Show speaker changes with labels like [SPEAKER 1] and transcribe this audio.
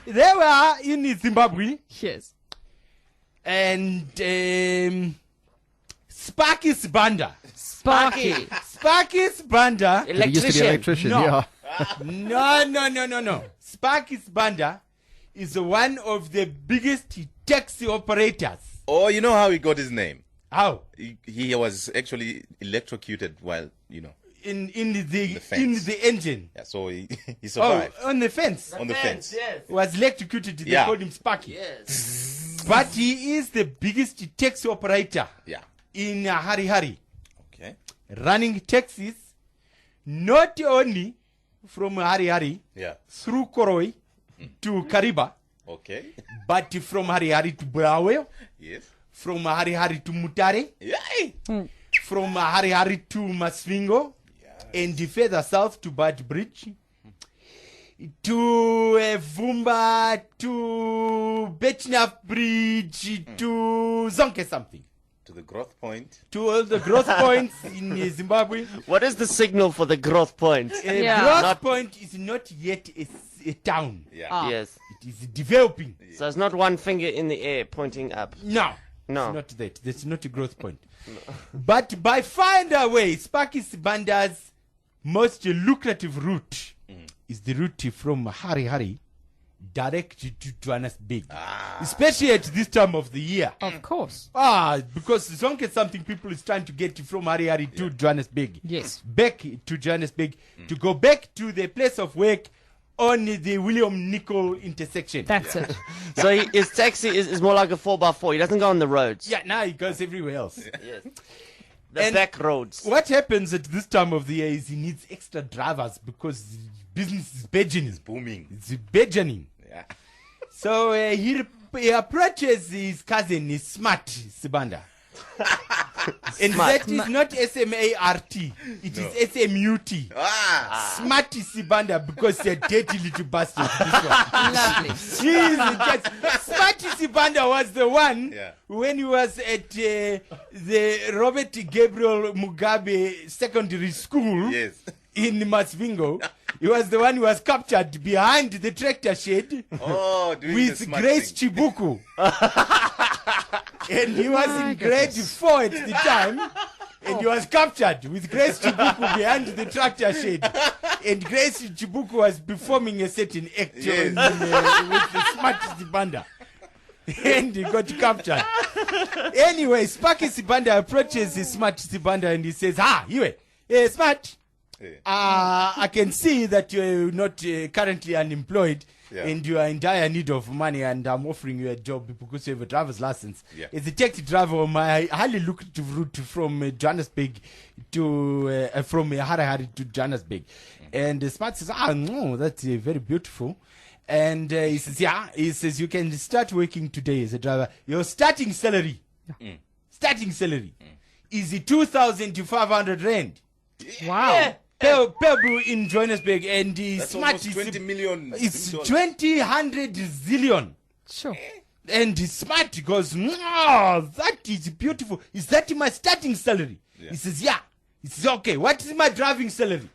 [SPEAKER 1] They were in Zimbabwe.
[SPEAKER 2] Yes.
[SPEAKER 1] And Sparky Sibanda. Sparky Sibanda.
[SPEAKER 3] He used to be an electrician,
[SPEAKER 1] No.
[SPEAKER 3] yeah.
[SPEAKER 1] No. Sparky Sibanda is one of the biggest taxi operators.
[SPEAKER 4] Oh, you know how he got his name?
[SPEAKER 1] How?
[SPEAKER 4] He was actually electrocuted while,
[SPEAKER 1] In the
[SPEAKER 4] fence.
[SPEAKER 1] engine.
[SPEAKER 4] Yeah, so he survived.
[SPEAKER 1] Oh, on the fence.
[SPEAKER 4] On the fence.
[SPEAKER 2] Yes.
[SPEAKER 1] Was electrocuted. They
[SPEAKER 4] Yeah.
[SPEAKER 1] called him Sparky.
[SPEAKER 2] Yes.
[SPEAKER 1] But he is the biggest taxi operator
[SPEAKER 4] Yeah.
[SPEAKER 1] in Harihari,
[SPEAKER 4] Okay.
[SPEAKER 1] running taxis not only from Harihari
[SPEAKER 4] Yeah.
[SPEAKER 1] through Koroi to Kariba,
[SPEAKER 4] Okay.
[SPEAKER 1] but from Harihari to Bulawayo,
[SPEAKER 4] Yes.
[SPEAKER 1] from Harihari to Mutare,
[SPEAKER 4] Yay!
[SPEAKER 1] from Harihari to Masvingo, and further south to Bad Bridge, to Vumba, to Betchnaf Bridge, to Zonke something.
[SPEAKER 4] To the growth point.
[SPEAKER 1] To all the growth points in Zimbabwe.
[SPEAKER 5] What is the signal for the growth point?
[SPEAKER 2] Yeah.
[SPEAKER 1] Growth point is not yet a town.
[SPEAKER 4] Yeah.
[SPEAKER 5] Yes.
[SPEAKER 1] It is developing.
[SPEAKER 5] So it's not one finger in the air pointing up.
[SPEAKER 1] No.
[SPEAKER 5] No.
[SPEAKER 1] It's not that. That's not a growth point. But by far and away, Sparky Sibanda's most lucrative route is the route from Harihari direct to Johannesburg. Especially at this time of the year.
[SPEAKER 2] Of course.
[SPEAKER 1] Because Zonke something people is trying to get from Harihari to Johannesburg.
[SPEAKER 2] Yes.
[SPEAKER 1] Back to Johannesburg to go back to the place of work on the William Nicol intersection.
[SPEAKER 2] That's it.
[SPEAKER 5] So his taxi is more like a 4x4. He doesn't go on the roads.
[SPEAKER 1] Yeah, now he goes everywhere else.
[SPEAKER 5] Yes. The
[SPEAKER 1] And
[SPEAKER 5] back roads.
[SPEAKER 1] What happens at this time of the year is he needs extra drivers because business is burgeoning.
[SPEAKER 4] Booming.
[SPEAKER 1] It's burgeoning.
[SPEAKER 4] Yeah.
[SPEAKER 1] So he approaches his cousin, his smart Sibanda. And
[SPEAKER 5] Smart.
[SPEAKER 1] that is not S-M-A-R-T. It is S-M-U-T. Smart Sibanda because they're dirty little bastards. This one.
[SPEAKER 2] Lovely.
[SPEAKER 1] Smart Sibanda was the one when he was at the Robert Gabriel Mugabe Secondary School
[SPEAKER 4] Yes.
[SPEAKER 1] in Masvingo. He was the one who was captured behind the tractor shed
[SPEAKER 4] Oh, doing the
[SPEAKER 1] with
[SPEAKER 4] smart
[SPEAKER 1] Grace
[SPEAKER 4] thing.
[SPEAKER 1] Chibuku. And he was in grade 4 at the time. And he was captured with Grace Chibuku behind the tractor shed. And Grace Chibuku was performing a certain act with the smart Sibanda. And he got captured. Anyway, Sparky Sibanda approaches the smart Sibanda and he says, you smart. I can see that you're not currently unemployed and you are in dire need of money, and I'm offering you a job because you have a driver's license. As a taxi driver on my highly lucrative route from Johannesburg to from Harihari to Johannesburg. And the smart says, no, that's very beautiful. And he says, you can start working today as a driver. Your starting salary is 2,500 rand.
[SPEAKER 2] Wow.
[SPEAKER 1] Pebble in Johannesburg, and
[SPEAKER 4] That's
[SPEAKER 1] smart
[SPEAKER 4] almost 20 million.
[SPEAKER 1] It's 100 zillion.
[SPEAKER 2] Sure.
[SPEAKER 1] And smart goes, no, that is beautiful. Is that my starting salary? He says, yeah. He says, okay, what is my driving salary?